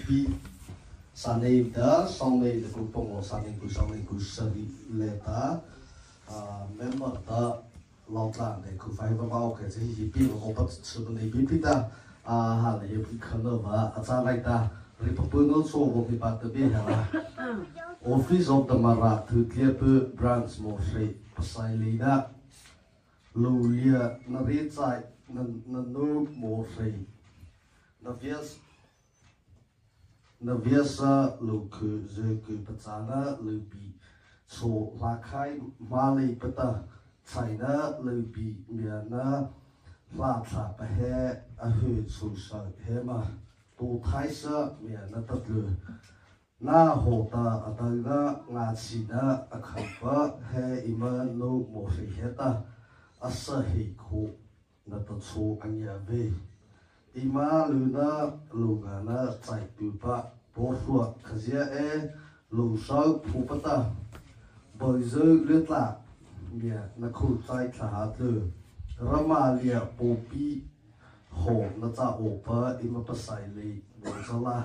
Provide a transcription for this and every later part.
pi sanei da sonei da kupong sanei ku sari leta member da Maraland de Kl.Vabeihruasa Taokheina pi ko pat chu nei pi da ha le pi khana achâ lai da Republic so wo pi pat be ha Office of the MTP Branch Mawhrei pasai lida lulia na ri chai nano Mawhrei na viasa luku zeku patana lupi so lakai mali pata china lupi miana Kl.Vabeihruasa Taokheina tu thaisa miana tatlu na hota ataga ngachina achâ hmâhkhei Mawhrei heta achâ kho na ta chu anya ve ima luna lungana chai tu pa Pawhrua khazia lu sau phupata boizo letla mia na khu chai tha tu ramalia popi ho na cha opa ima pasai le bozala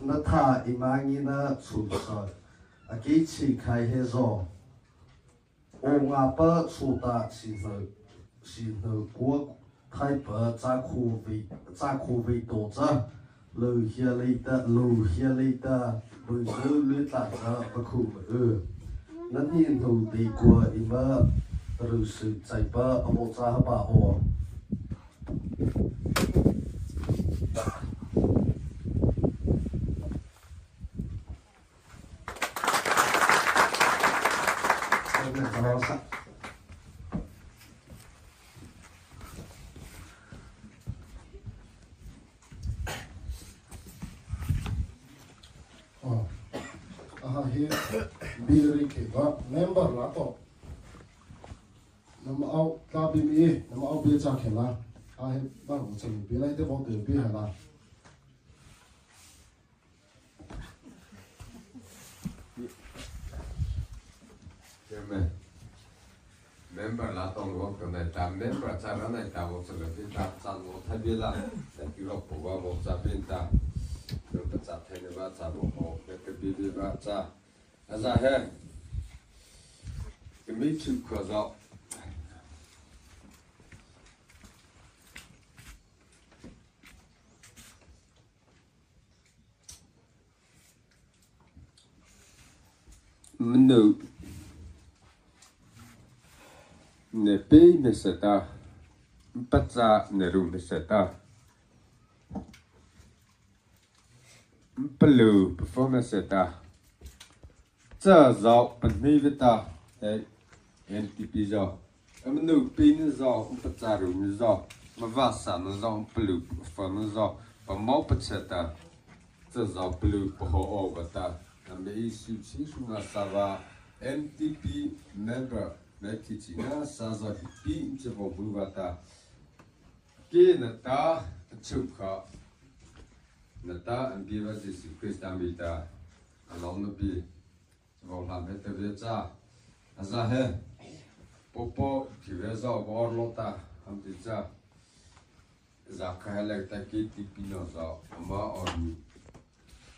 na tha imangi na chu sa aki chi khai he zo o nga pa chu ta si no ko khai pa cha khu vi to cha lu hia le ta bu zu le ta cha pa khu na ni no de ko ima ru su chai pa amo cha pa o Biri ke ba member la to nam au ta bi mi nam au bi cha khen la a he ba ro chang bi lai te bo de bi ha la member la tong wo ko na ta member cha ra na ta wo cha le bi ta cha wo tha bi la ta ki ro po wa wo cha bin ta ro ta cha the ne ba cha wo ho ke bi ba cha achâ he ke mi chu ko za mnu ne pe me seta patsa ne ru me seta pelu performance seta cha zao pani vita MTP zao mnu pe ne zao patsa ru ne zao ma vasa ne zao pelu performance zao pa mau patsa cha zao pelu po ho vata me si na sava MTP member Mekicina saza pi che vo buata ke nata chukha nata ambiva Jesu Christ ambita alom no pi vo la mete vecha achâ he popo tiveza vorlota ambita za khala ta ki tipino za ma on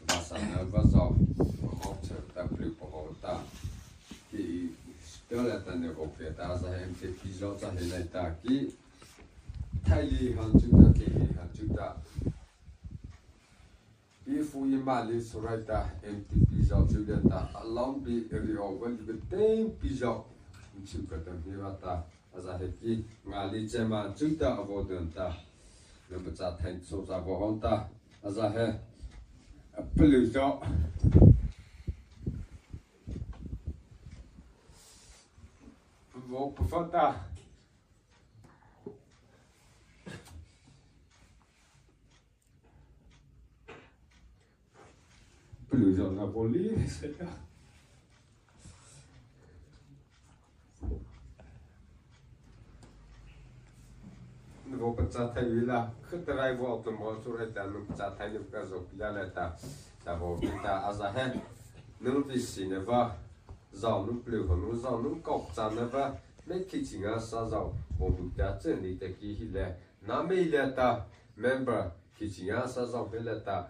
vasana vaza hopcha ta pripota ki Tela tane oke ta za MTP zo za hele ta ki thai han chu ta ke han chu ta if we mali suraita MTP zo chu ta along bi ri over the tem pizo chu ka ta ni wa ta za he ki ngali chema chu ta avodan ta le ba cha thai so za bo hon ta za he plu zo vou por faltar. Pelusa na bolinha, sei lá. Não vou passar até lá. Que terá volta mal sobre a não passar até no caso pilha lá tá. Tá bom, tá azar. Não piscina vá. Giàu nung liều của nung giàu nung cọc chăn nó va mấy khi chỉ ngã sa giàu bồn bụi đá trên đi tại kia hi lệ nami le ta member kichinga sa zo le ta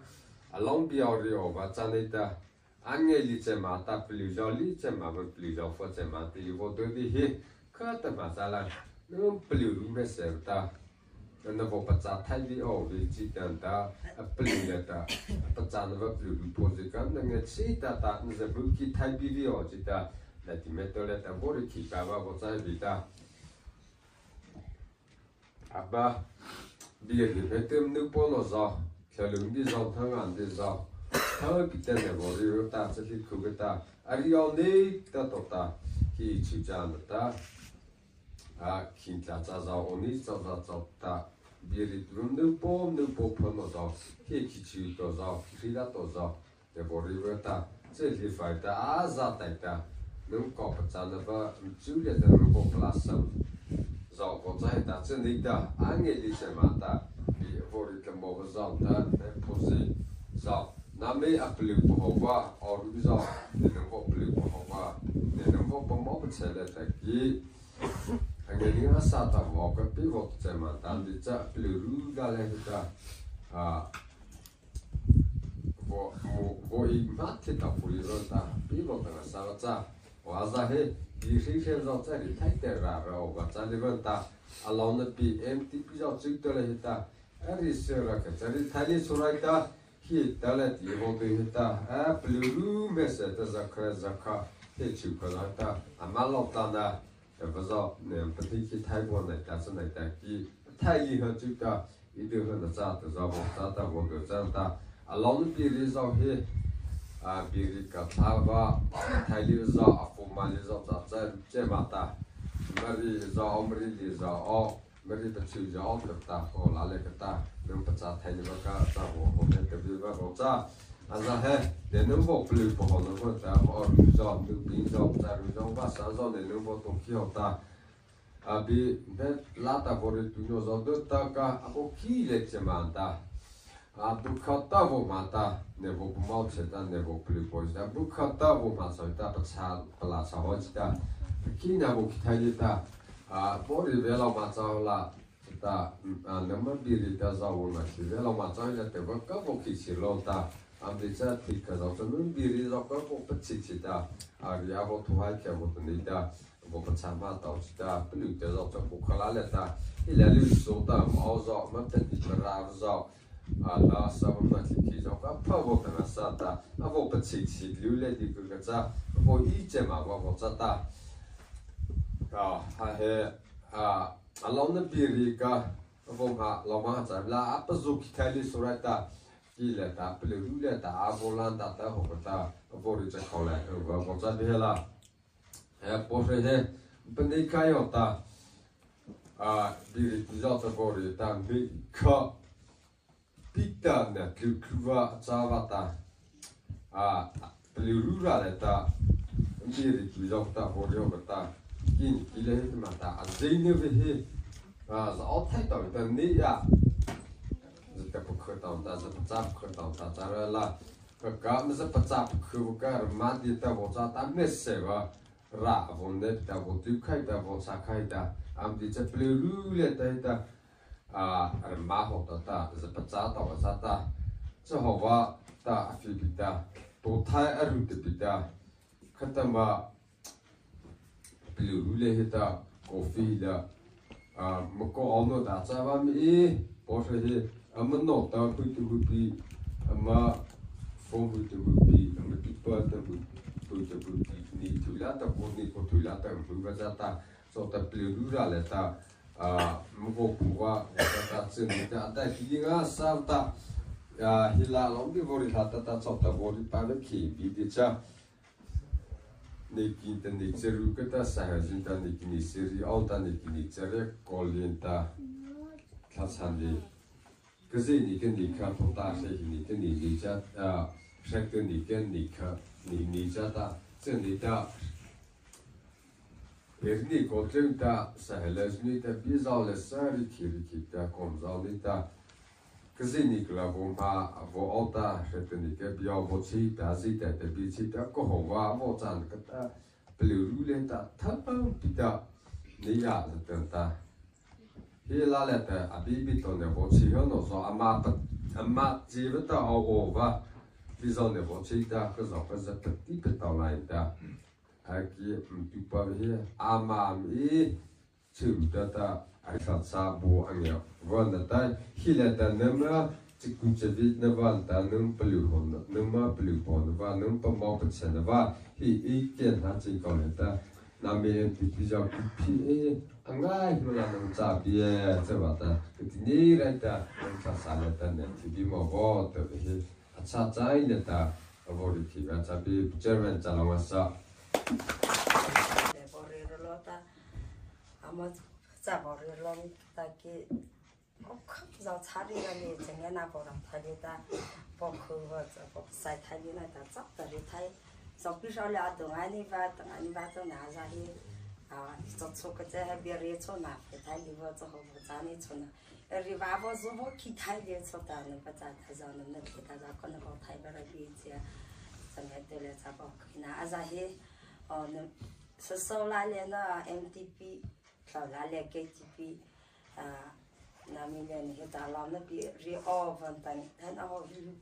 along biori over chanita ange li che mata plijo li che ma plijo fo che ma ti vo do di he ka ta ma sa la no pliu me se ta na vo pa cha thai di o vi chi tan ta pliu le ta pa cha na va pliu po ji kan na nge chi ta ta na ze bu ki thai bi vi o chi ta la ti me to le ta vo ri ki ka va vo cha vi ta abba bia di petem nu po no za khalung di za thang an di za thang ki te ne vo ri ta cha li khu ta ari yo ne ta to ta ki chu jan ta a kin ta za za oni za za ta bia di nu po po no za ki chu to za ki da to za ne vo ri ta che li fa ta a za ta nu ko pa cha na ba chu le ta nu po plus zo po zai ta chen ni da an ge li se ma ta bi vo ri ka mo za ta ne po si zo na me a plu po ho ba or ru zo ne no po plu po ho ba ne no po po mo po che le ta ki an ge li ha sa ta mo ka pi vo che ma ta di cha plu ru ga le ta a vo i ma te ta pu li ro ta pi vo ta sa ra cha wa za he đi khi xem rõ ra thì thấy tệ ra rồi và cha đi vân ta along the bị MTP rõ chữ tới là ta ari sửa ra cái cha đi thấy đi số ra ta khi ta là thì vô tới ta blue message ta ra khá thì chịu cái đó ta mà lọc ta na và rõ nên bất kỳ khi thấy vô này ta sẽ này ta khi thấy gì hơn chữ ta ý được hơn là cha ta ra vô ta vô được cha ta along the bị đi rõ he biri Kl.Vabeihruasa Taokheina formaliza za che mata mari za omri li za o mari ta chu za o ta ko la le ta nung ta cha thai ni ka ta ho ne te bi ba ro cha aza he de nung bo plu po ho no ta o ru za nu bin za ta ru za ba sa za ne nung bo to ki ho ta abi ne la ta bo ri tu no za do ta ka ko ki le che mata Bukhata vo mata ne vo mau cheta ne vo pli pois da bukhata vo ma so ta pa cha pala cha ho ta ki na vo ki thai ta bo ri ve la ma cha la ta na ma bi ri ta za vo na ki ve la ma cha la te vo ka vo ki si lo ta am de cha ti ka za nu bi ri za ka vo pa chi chi ta ri a vo tu hai ke vo ni ta vo pa cha ma ta ta pli te za cha vo khala le ta il a lu so ta ma za ma te ti ra za la sa ma ti ki zo ka pa vo ka sa ta a vo pa chi chi lu le di ka cha vo i che ma vo cha ta ha he a long na bi ri ka vo ma lo ma cha la a pa zu ki ka li so ra ta ki le ta ple lu le ta a vo lan ta ta ho ta vo ri cha kho le vo cha bi la he po fe he pa nei ka yo ta bi ri ki zo ta vo ri ta mi ka Pita na Kl.Vabeihruasa Taokheina pelurura le ta biri ki zo ta ho rio ta kin ki le he ma ta azine ve he za o thai ta ta ni ya ta po kho ta za pa kho ta ta la ka ma za pa kho ka ma di ta bo za ta me se va ra vo ne ta bo tu khai ta bo sa khai ta am di cha peluru le ta ma ho ta za pa cha ta za ta cha ho wa ta fi bi ta to thai a ru te bi ta khata ma plu le he ta coffee la mo ko ono da cha wa mi po se he am no ta pu tu bi ama fo pu tu bi am ti pa ta pu tu ni tu la ta ko ni ko tu la ta pu ga za ta so ta plu ra le ta mo ko wa ta chen ta ta ki nga sa ta hila long di vori ta ta so ta vori pa le ki bi di cha ne ki ta ne cheru ka ta sa ha jin ta ne ki ni seri on ta ne ki ni chere ko lien ta ka san di ka zi ni ken ni ka to ta se ni ken ni cha se ken ni ka ni cha ta chen ni ta Erni kotlem ta sahelajni ta bizal sari ki ta komzali ta kazini kla vo ma vo alta hetni ke bia vo chi ta zi ta bi chi ta ko ho wa vo chan ka ta plurule ta thapa pita ni ya ta hi la le ta abi bi to ne bo chi ho no so ama ji va ta o va bi zo ne bo chi ta ko zo pa za ta ti pe ta lai ta aki tu pa hi ama mi chu ta ta ai sa sa bo ang ya va na ta hi le ta ne ma chỉ cũng chỉ biết nó vào ta nâng bự hồn nó mà bự hồn và nâng bấm máu bật chân và thì ý kiến hắn chỉ còn là ta làm mình thì bây giờ thì anh ngay mà là nông gia bia cho bà ta cái này là ta nông gia sản là ta nên thì bị mà bỏ tới thì achâ trái là ta vào đi thì anh cha bị chơi bên cha làm sao bỏ đi lo ta cái không giàu 차리 가니 정해나 보람 타리다 버크가 저 사이 타리나 다 잡다리 타이 서비스를 동안이 봐 동안이 봐도 나자히 아 저쪽에 해비리 촌나 타이리버 저 호자니 촌나 리바버 저거 기타이리 촌다는 거자 타자는 내 기타자 거는 거 타이버를 비지야 정해들 잡아 그나 아자히 서서라레나 MTP 라레 KTP Namilen hi ta lam na bi ri ovan tan tan a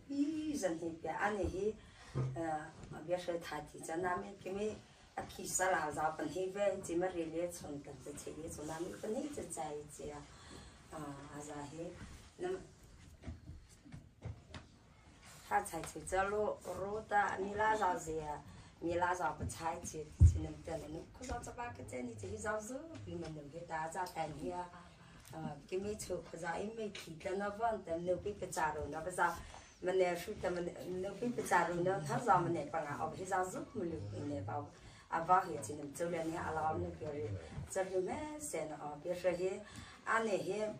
bi zan hi bi ani hi a bi she tha ti cha nami kimi a ki sala za pan hi ve ji ma ri le chon ta che ye so nami pan hi che chai che a za hi nam ha chai che za lo ro ta mi la za zia mi la za pa chai che chi nam ta le no ko za ba ke che ni che za zu bi man nam he ta za tan hi cái mấy chỗ bây giờ em mấy thịt là nó vẫn tầm nấu bít bát rồi nó bây giờ mình nè suy tầm mình nấu bít bát rồi nó tháo ra mình nè bằng ở bây giờ giúp mình được nè vào vào hiện chỉ nằm chỗ này nè làm nó cái giờ như mấy sen ở bây giờ he anh này he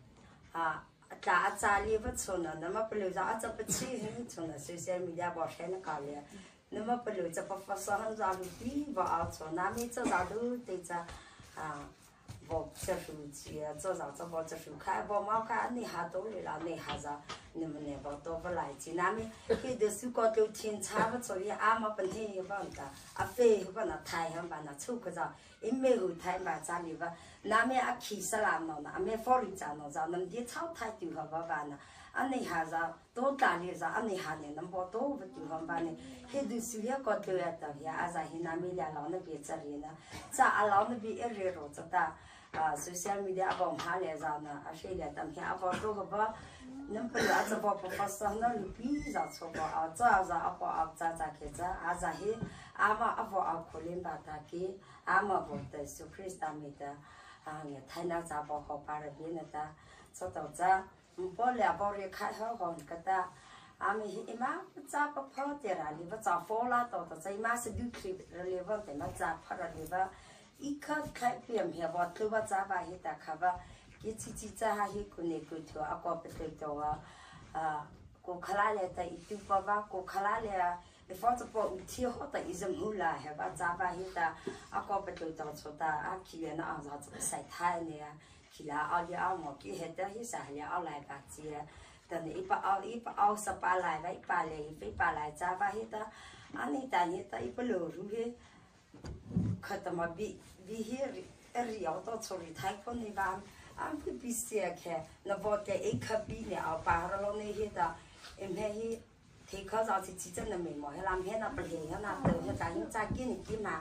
achâ li vật số nó mà bây giờ achâ bắt chi hết số nó social media bảo xe nó cả liền nó mà bây giờ bắt phát sáng ra được đi vào số nó mấy chỗ ra được thì cha bộ chất số chia cho rằng cho bộ chất số khai bộ máu khai anh hà tổ lì là anh hà ra nên mình này bộ tổ vào lại chỉ nãy khi được sự có điều thiên差不多呀mà bên đây bạn ta phê bạn là thái hắn bạn là châu cái gì em mấy người thái mà gia đình và nãy mình khi sao làm nó nãy mình phổ biến cho nó ra nên đi châu thái tiêu hợp bạn là anh hà ra tổ đại lì ra anh hà này nằm bộ tổ với tiêu hợp bạn này khi được sự có điều là tao ya za hi nãy mình là lão nó bị chơi nè cha lão nó bị rồi cho ta social media bom hale zana ashile tam hi avoto ba nam pa ya za ba pa sa na lu pi za so ba za apa za ke za aza hi ama avo a kholim ba ta ki ama bo te su krista me ta nge thaina za ba ho pa re bi na ta so to za bo le bo re kha ho hon ka ta ami hi ima za pa pho te ra li ba za fo la to ta sai ma se du clip le ba te ma za pha ra li ba ít khát khai phiền hiểu vào thứ ba giá bài hiện tại khá và cái chi cha hay cái này cái thứ à có bị cái đó cô khai lại tại ít tu ba cô khai lại cái phật giáo bộ thiêu họ tại islam hula hiểu vào giá bài hiện tại à có bị cái đó số ta à khi nó ăn ra sai thay nè khi là ăn đi ăn một cái hiện tại hiện tại là ăn lại bát chia但一把十八来吧，一把来giá bài hiện tại anh ấy tại hiện tại一把流入去。可他妈比要到处里太困难吧？俺不比些看，那不得一颗比呢，把那那些的，因为提高上去真的没毛，那蓝片那不灵，那豆那咱用咋给你给嘛？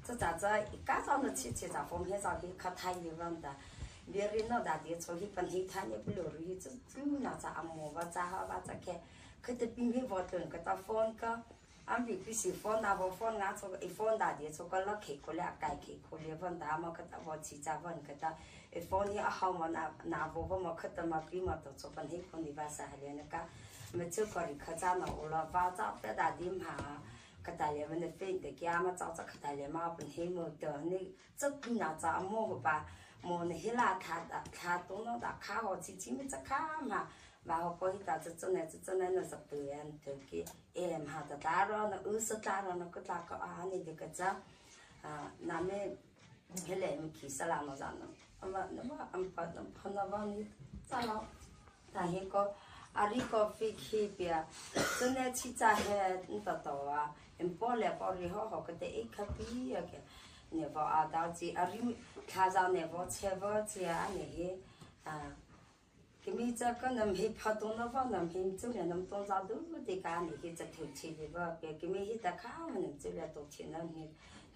这咋子干上的去咋风片上去可太有问的，别人那大的出去本地他也不流入，这那咋按摩吧咋好吧咋看，可得比没我等个到风个。anh bị cái sự phone nào vào phone ngã cho cái phone đã để cho cái lắc khỉ của lẽ cái khỉ của lẽ vẫn đã mà cái ta vào chỉ ra vẫn cái ta cái phone này họ mà nào vào mà cái ta mà bị mà tổ cho phần hết con đi vào xã hội này cả mà chưa có được khởi ra nào là vào trong cái đã điểm hà cái ta lẽ vấn đề phê để kia mà trong cái ta lẽ mà phần hết mà từ này rất nhiều cho mua và mua này hết là thà tốn nó đã khá họ chỉ mới chắc khá mà và họ có hiện tại chân này nó sắp tới anh từ cái em hà ta đó nó sơ ta đó nó cứ ta có này thì cái gì nãy mình cái lẽ mình khi sao làm nó ra nó mà anh phải nó vào đi sao nó ta hiện có ari coffee khi bia chân này chỉ ra hết nó em bỏ đi họ cái đấy ít copy cái nếu vào đào gì ari khai ra nếu vào chơi vào gì anh này cái mi cho cái nằm hi phật tung nó vào nằm hi chú là nằm tung ra đủ thì cả này hiจะถือชีวิตว่าcái mi hi ta khao mà nằm chú là tổ chức nó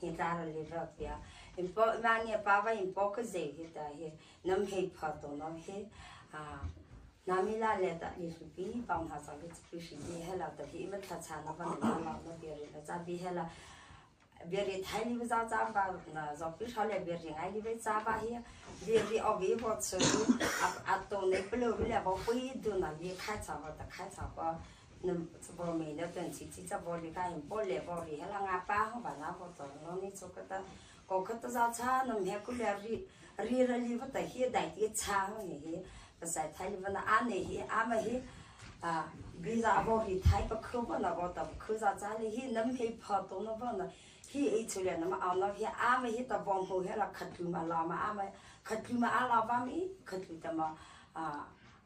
hi ta là live up ya im po mà nghe pa va im po cái gì hi ta hi nằm hi phật tung nó hi nami la le ta li su pi bang ha sa cái chú sĩ đi hay là tập hi mà ta cha nó vẫn là nó bia nó cha bi hay là bia đi thái li za za ba na zo pi sa le bia ring ai li ve za ba hi bia đi ở vị vợ chơi à tổ này bây giờ là bảo quy định là đi khai trào và ta khai trào qua nên cho mình nó cần chỉ cho bảo đi cái bảo lệ bảo đi hay là ngã ba không phải nào bảo tổ nó đi cho cái ta có cái ta ra cha nó nghe cũng là ri ra li vật tại hiện đại thì cha không nhỉ và sai thái li vật là ăn này mà hi bây giờ bảo đi thái bậc không có nào bảo tập cứ ra cha li hi nắm hi phật tổ nó bảo là hi ấy chú liền nó mà hi mà hi ta bom hồ hay là khát tu mà làm mà khát tu mà làm vào mi khát tu ta mà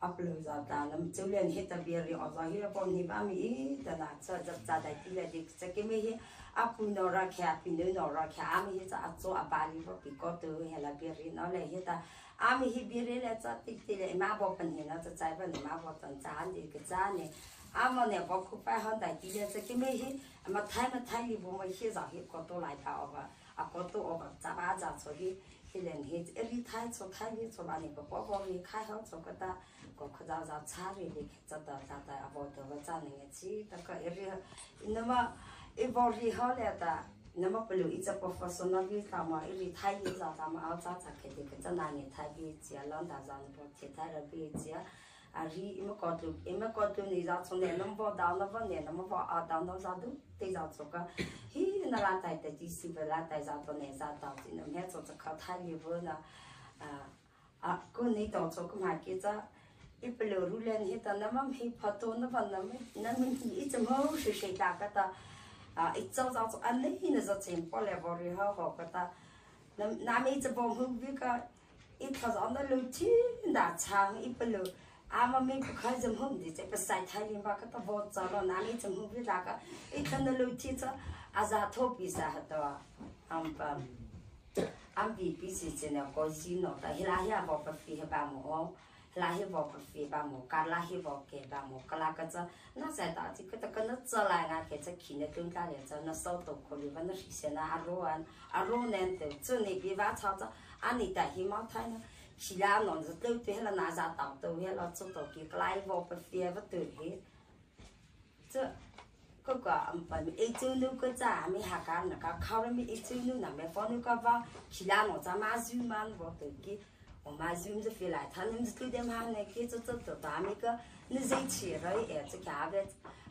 upload ra ta làm chú liền hi ta bia ri ở hi là bom hi vào mi ta là cho ra đại thì là đi sẽ cái mi hi apu nó ra kia pin nó ra kia mà hi ta cho ba li vào bị có tu hay là bia ri nó lại hi ta mà hi bia ri là cho tí lại mà bỏ phần hi nó cho trái phần mà bỏ phần chán thì cái chán này mà nè bỏ khu phải hơn đại thì là cái mi hi mà thay đi bộ mà hi ra hi có tu lại tao và có tu ở chả ba chả cho hi liền hi đi thay đi cho bạn này có bỏ đi khai hết cho cái ta có cái ra cha đi đi cho ta vào đó và cha này chỉ ta cái nhưng mà bỏ đi hết là ta nhưng mà bây giờ ít professional đi ta mà đi thay đi ra ta mà áo cha cái cái này thay đi chỉ là ta ra nó chỉ thay là đi chỉ ri em có tu ni ra trong này nó vào đào nó vào này nó vào đào nó ra đủ thì ra cho cái hi nó là tại tại chỉ xin về là tại ra trong này ra đào thì nó hết cho cái thay đi vừa là cô này đào cho cái mà kia ra ít bây giờ rú lên hết nó mà hi phát tu nó vào nó mình ít chấm hao sự ta cái ta ít cho anh ấy nó ra xem bao lẻ bao lẻ hao cái ta nam ít chấm bom hung với cái ít thời gian nó lưu chi đã chăng ít bây giờ mà mình cũng khai chấm hung thì sẽ sai thay liên bang cái ta vô cho nó nam ít chấm hung với là cái ít thằng nó lưu chi cho ra thô bị sao hết đó bị gì chứ nào có gì nó tại là hiện vào cái phi ba mỏ là hiện vào cái phi ba mỏ cả là hiện vào cái ba mỏ cả là cái cho nó sẽ tạo thì cái nó trở lại ngay cái cho khi nó tương tác để cho nó sâu tổ của mình nó sẽ là aro nên từ chỗ này bị vắt cho anh ấy tại hiện máu thay nó chỉ là nó rất lâu thì là nãy giờ tạo từ hay là chỗ tổ cái lại vào cái phi và từ hết chứ cái mình ít chữ nữa cái giá mình hạ cái là cái khâu mình ít chữ nữa là mình放那个vào chỉ là nó在马zoom嘛vào từ cái mà zoom就回来他们这点嘛那个这咱们个那在一起了也这个个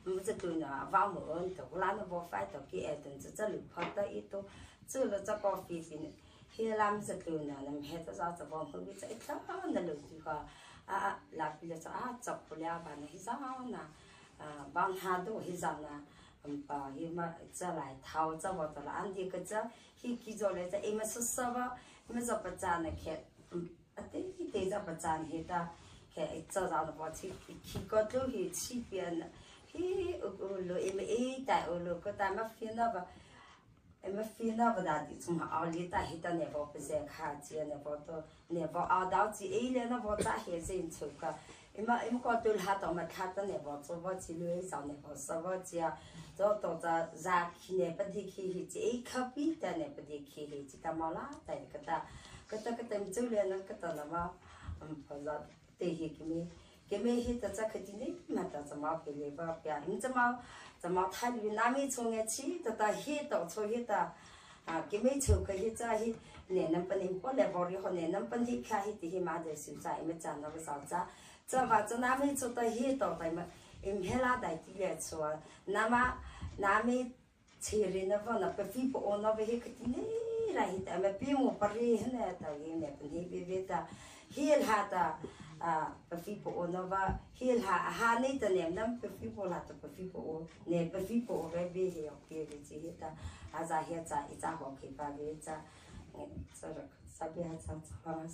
我这对呢vào mở đầu là nó vào phải đầu cái等这里跑到一度这了这个飞机khi làm这对呢那hết这这vào后面这一条那路这个là bây giờ chọc不了吧那sao nè bằng hà đồ hi rằng là hi mà trở lại tháo cho vào là anh đi cái chứ hi kí rồi lại cho em xuất sắc vào em cho bắt cha này khét thế cho bắt cha hi ta khét cho ra nó vào khi có thứ hi chi biến hi rồi em tại rồi cái ta mà phiền nó và em phiền nó và đã đi chung họ ali ta hi ta này vào bây giờ khá chi này vào to này vào ao đào chỉ ấy nó vào ta hi xin chụp cái em có tôi hát ở mặt hát này vào cho vào chỉ lưỡi sau này vào sau vào chỉ cho tổ ra khi này bắt đi khi chỉ copy ta này bắt đi khi chỉ ta mà lá tại cái ta mình chơi lên cái ta là mà bây giờ thì cái mình hiện tại cái gì này mà taจะมาcái gì vào cái mìnhจะมาthay vì nam mình chung cái chi ta hiện tại cho hiện tại cái mình chung cái hiện tại hiện nè nằm bên em có lẽ vào đi họ nè nằm bên hiện khai thì mà để sử dụng em chọn nó sao cha cho và cho nam mình cho ta hiện tại mà em hết là đại tỷ lệ cho nam mình chỉ riêng nó vào nó phải phi bộ nó về cái gì này là hiện tại mà phi một bari hết nè tại em nè bên hiện về ta hiện là ta phải phi bộ nó và hiện là này ta nè nằm phải phi bộ là ta phải phi bộ nè phải phi bộ về về hiểu cái gì hết ta ra hiện tại ít ra học cái ba về ra sao được sao bây giờ sao